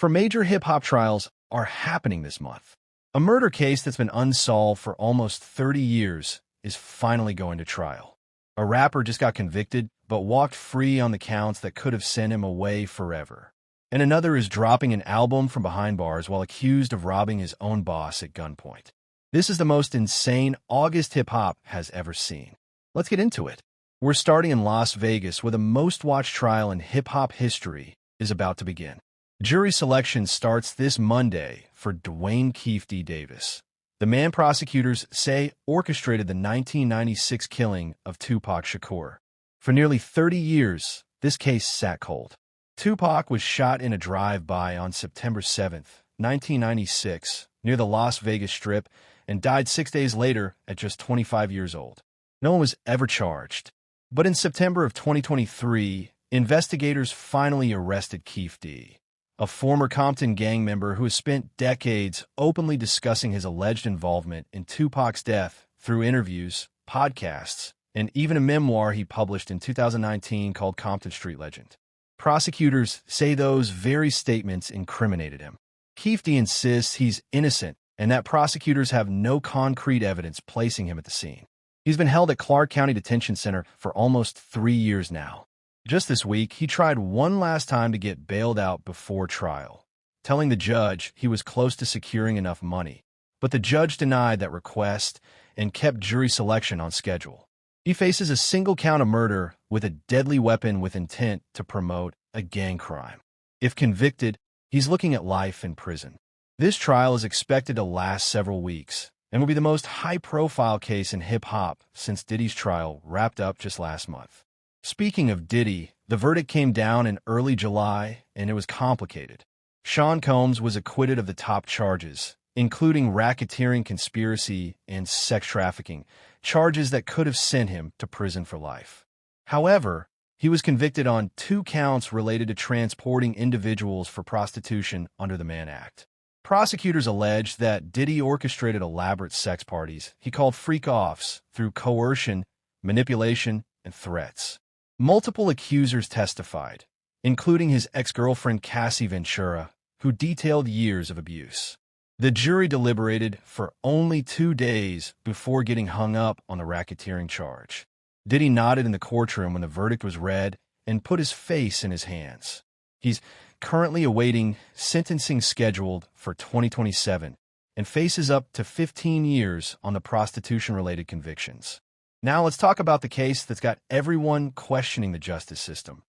For major hip-hop trials are happening this month. A murder case that's been unsolved for almost 30 years is finally going to trial. A rapper just got convicted, but walked free on the counts that could have sent him away forever. And another is dropping an album from behind bars while accused of robbing his own boss at gunpoint. This is the most insane August hip-hop has ever seen. Let's get into it. We're starting in Las Vegas, where the most-watched trial in hip-hop history is about to begin. Jury selection starts this Monday for Dwayne Keefe D. Davis, the man prosecutors say orchestrated the 1996 killing of Tupac Shakur. For nearly 30 years, this case sat cold. Tupac was shot in a drive-by on September 7, 1996, near the Las Vegas Strip, and died 6 days later at just 25 years old. No one was ever charged. But in September of 2023, investigators finally arrested Keefe D., a former Compton gang member who has spent decades openly discussing his alleged involvement in Tupac's death through interviews, podcasts, and even a memoir he published in 2019 called Compton Street Legend. Prosecutors say those very statements incriminated him. Keefe D. insists he's innocent and that prosecutors have no concrete evidence placing him at the scene. He's been held at Clark County Detention Center for almost 3 years now. Just this week, he tried one last time to get bailed out before trial, telling the judge he was close to securing enough money. But the judge denied that request and kept jury selection on schedule. He faces a single count of murder with a deadly weapon with intent to promote a gang crime. If convicted, he's looking at life in prison. This trial is expected to last several weeks and will be the most high-profile case in hip-hop since Diddy's trial wrapped up just last month. Speaking of Diddy, the verdict came down in early July, and it was complicated. Sean Combs was acquitted of the top charges, including racketeering, conspiracy, and sex trafficking, charges that could have sent him to prison for life. However, he was convicted on 2 counts related to transporting individuals for prostitution under the Mann Act. Prosecutors alleged that Diddy orchestrated elaborate sex parties he called freak-offs through coercion, manipulation, and threats. Multiple accusers testified, including his ex-girlfriend Cassie Ventura, who detailed years of abuse. The jury deliberated for only 2 days before getting hung up on the racketeering charge. Diddy nodded in the courtroom when the verdict was read and put his face in his hands. He's currently awaiting sentencing scheduled for 2027 and faces up to 15 years on the prostitution-related convictions. Now let's talk about the case that's got everyone questioning the justice system.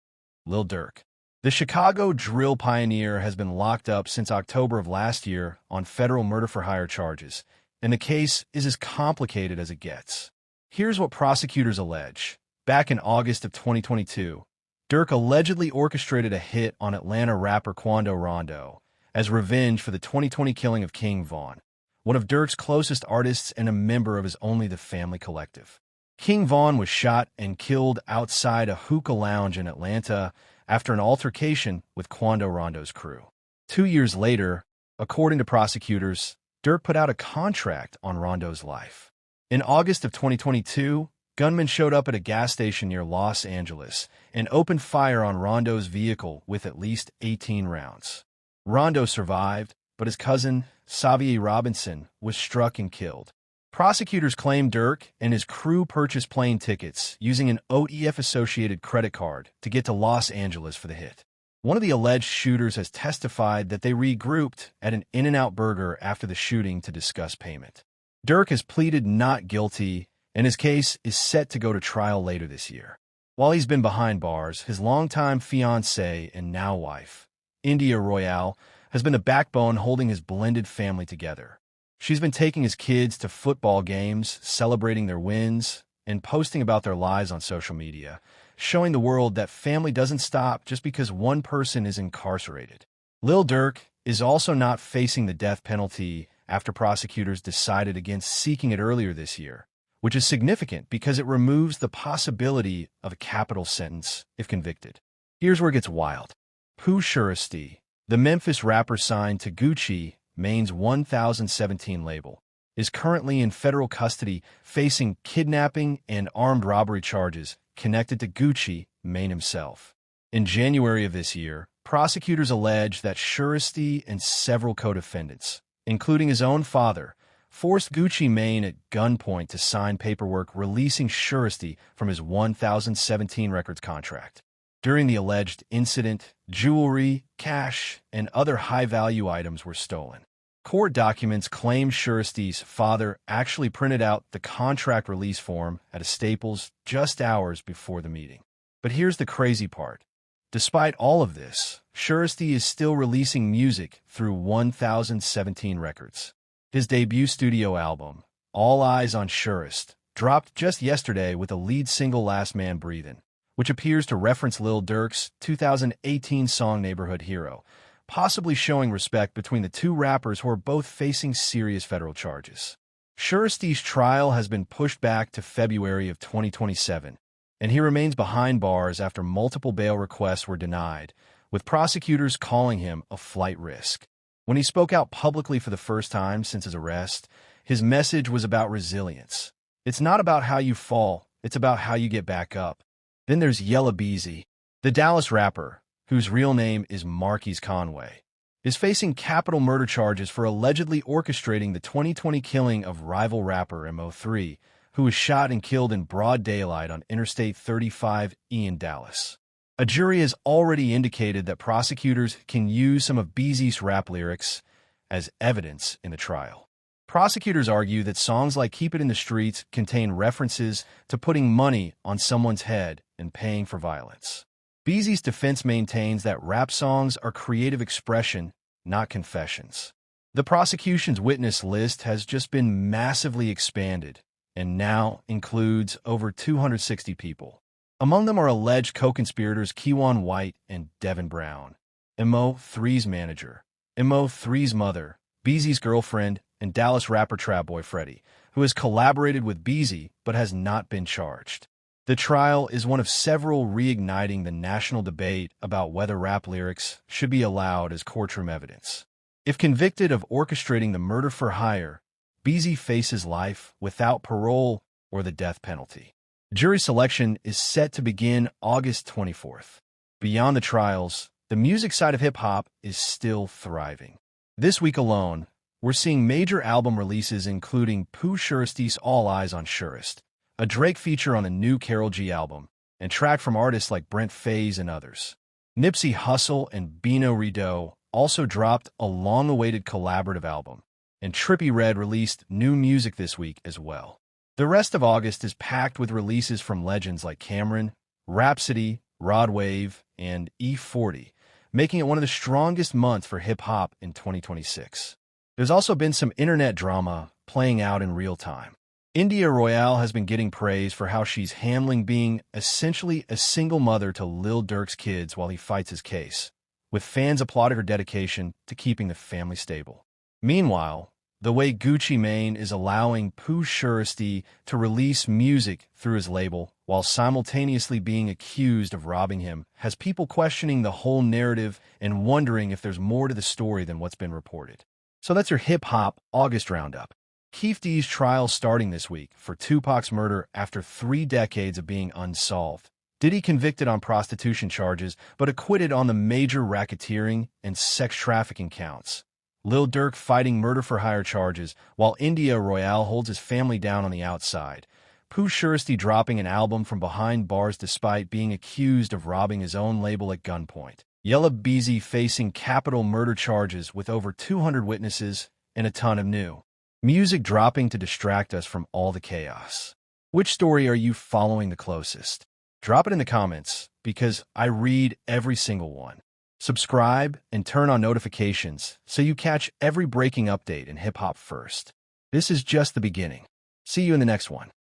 Lil Durk. The Chicago drill pioneer has been locked up since October of last year on federal murder-for-hire charges, and the case is as complicated as it gets. Here's what prosecutors allege. Back in August of 2022, Durk allegedly orchestrated a hit on Atlanta rapper Quando Rondo as revenge for the 2020 killing of King Von, one of Durk's closest artists and a member of his Only the Family collective. King Von was shot and killed outside a hookah lounge in Atlanta after an altercation with Quando Rondo's crew. 2 years later, according to prosecutors, Durk put out a contract on Rondo's life. In August of 2022, gunmen showed up at a gas station near Los Angeles and opened fire on Rondo's vehicle with at least 18 rounds. Rondo survived, but his cousin, Xavier Robinson, was struck and killed. Prosecutors claim Durk and his crew purchased plane tickets using an OEF-associated credit card to get to Los Angeles for the hit. One of the alleged shooters has testified that they regrouped at an In-N-Out Burger after the shooting to discuss payment. Durk has pleaded not guilty, and his case is set to go to trial later this year. While he's been behind bars, his longtime fiancée and now wife, India Royale, has been the backbone holding his blended family together. She's been taking his kids to football games, celebrating their wins, and posting about their lives on social media, showing the world that family doesn't stop just because one person is incarcerated. Lil Durk is also not facing the death penalty after prosecutors decided against seeking it earlier this year, which is significant because it removes the possibility of a capital sentence if convicted. Here's where it gets wild. Pooh Shiesty, the Memphis rapper signed to Gucci Mane's 1017 label, is currently in federal custody facing kidnapping and armed robbery charges connected to Gucci Mane himself. In January of this year, prosecutors allege that Shiesty and several co-defendants, including his own father, forced Gucci Mane at gunpoint to sign paperwork releasing Shiesty from his 2017 records contract. During the alleged incident, jewelry, cash, and other high-value items were stolen. Court documents claim Shiesty's father actually printed out the contract release form at a Staples just hours before the meeting. But here's the crazy part. Despite all of this, Shiesty is still releasing music through 2017 records. His debut studio album, All Eyes on Shiesty, dropped just yesterday with the lead single Last Man Breathin', which appears to reference Lil Durk's 2018 song Neighborhood Hero, possibly showing respect between the two rappers who are both facing serious federal charges. Shiesty's trial has been pushed back to February of 2027, and he remains behind bars after multiple bail requests were denied, with prosecutors calling him a flight risk. When he spoke out publicly for the first time since his arrest, his message was about resilience. It's not about how you fall, it's about how you get back up. Then there's Yella Beezy, the Dallas rapper, whose real name is Marquise Conway, is facing capital murder charges for allegedly orchestrating the 2020 killing of rival rapper Mo3, who was shot and killed in broad daylight on Interstate 35E in Dallas. A jury has already indicated that prosecutors can use some of Beezy's rap lyrics as evidence in the trial. Prosecutors argue that songs like Keep It in the Streets contain references to putting money on someone's head and paying for violence. Beezy's defense maintains that rap songs are creative expression, not confessions. The prosecution's witness list has just been massively expanded and now includes over 260 people. Among them are alleged co-conspirators Keywan White and Devin Brown, Mo3's manager, Mo3's mother, Beezy's girlfriend, and Dallas rapper Trap Boy Freddy, who has collaborated with Beezy but has not been charged. The trial is one of several reigniting the national debate about whether rap lyrics should be allowed as courtroom evidence. If convicted of orchestrating the murder for hire, Beezy faces life without parole or the death penalty. Jury selection is set to begin August 24th. Beyond the trials, the music side of hip-hop is still thriving. This week alone, we're seeing major album releases including Pooh Shiesty's All Eyes on Shiesty, a Drake feature on the new Karol G album, and track from artists like Brent Faze and others. Nipsey Hussle and Bino Rideau also dropped a long-awaited collaborative album, and Trippie Redd released new music this week as well. The rest of August is packed with releases from legends like Cameron, Rhapsody, Rod Wave, and E40, making it one of the strongest months for hip-hop in 2026. There's also been some internet drama playing out in real time. India Royale has been getting praise for how she's handling being essentially a single mother to Lil Durk's kids while he fights his case, with fans applauding her dedication to keeping the family stable. Meanwhile, the way Gucci Mane is allowing Pooh Shiesty to release music through his label while simultaneously being accused of robbing him has people questioning the whole narrative and wondering if there's more to the story than what's been reported. So that's your hip-hop August roundup. Keefe D's trial starting this week for Tupac's murder after 3 decades of being unsolved. Diddy convicted on prostitution charges, but acquitted on the major racketeering and sex trafficking counts. Lil Durk fighting murder-for-hire charges, while India Royale holds his family down on the outside. Pooh Shiesty dropping an album from behind bars despite being accused of robbing his own label at gunpoint. Yella Beezy facing capital murder charges with over 200 witnesses and a ton of new music dropping to distract us from all the chaos. Which story are you following the closest? Drop it in the comments, because I read every single one. Subscribe and turn on notifications so you catch every breaking update in hip-hop first. This is just the beginning. See you in the next one.